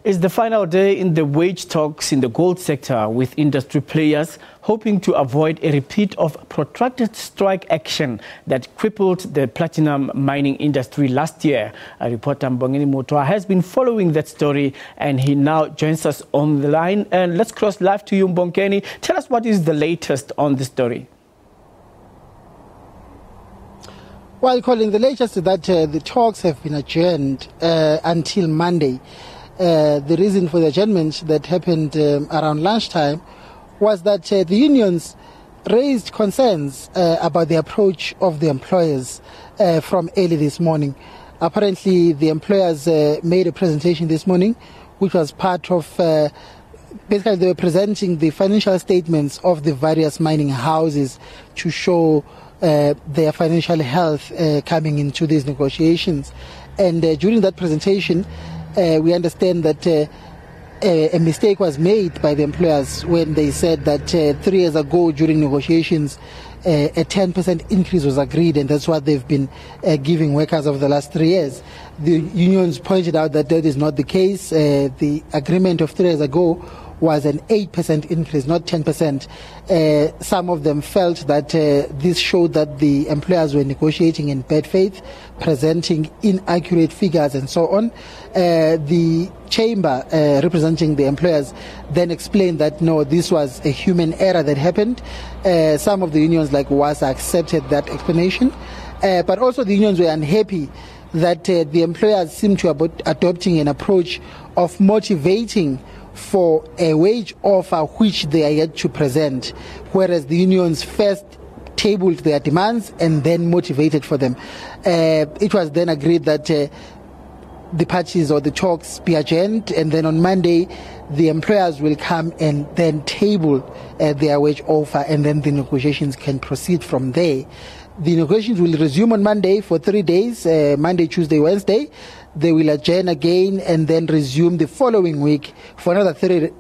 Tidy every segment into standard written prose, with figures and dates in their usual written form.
It's the final day in the wage talks in the gold sector, with industry players hoping to avoid a repeat of protracted strike action that crippled the platinum mining industry last year. Our reporter Mbongeni Muthwa has been following that story, and he now joins us on the line. And let's cross live to you, Mbongeni. Tell us what is the latest on the story. Well, Colin, the latest is that the talks have been adjourned until Monday. The reason for the adjournment that happened around lunchtime was that the unions raised concerns about the approach of the employers from early this morning. Apparently, the employers made a presentation this morning, which was part of, basically they were presenting the financial statements of the various mining houses to show their financial health coming into these negotiations. And during that presentation, we understand that a mistake was made by the employers when they said that 3 years ago during negotiations a 10% increase was agreed, and that's what they've been giving workers over the last 3 years. The unions pointed out that that is not the case. The agreement of 3 years ago was an 8% increase, not 10%. Some of them felt that this showed that the employers were negotiating in bad faith, presenting inaccurate figures and so on. The chamber representing the employers then explained that no, this was a human error that happened. Some of the unions like WASA accepted that explanation, but also the unions were unhappy that the employers seem to be adopting an approach of motivating for a wage offer which they are yet to present, whereas the unions first tabled their demands and then motivated for them. It was then agreed that the parties or the talks be adjourned, and then on Monday the employers will come and then table their wage offer, and then the negotiations can proceed from there. The negotiations will resume on Monday for 3 days, Monday, Tuesday, Wednesday. They will adjourn again and then resume the following week for another 3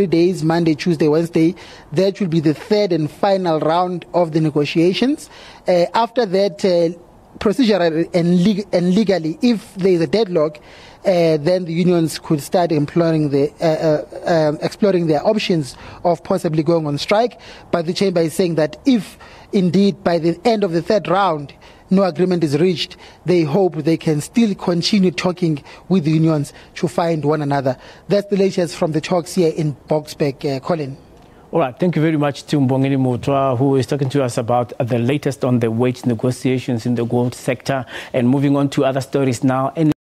days, Monday, Tuesday, Wednesday. That will be the third and final round of the negotiations. After that, procedurally and legally, if there is a deadlock, then the unions could start exploring their options of possibly going on strike. But the chamber is saying that if indeed by the end of the third round no agreement is reached, they hope they can still continue talking with the unions to find one another. That's the latest from the talks here in Boksburg, Colin. All right, thank you very much to Mbongeni Muthwa, who is talking to us about the latest on the wage negotiations in the gold sector. And moving on to other stories now.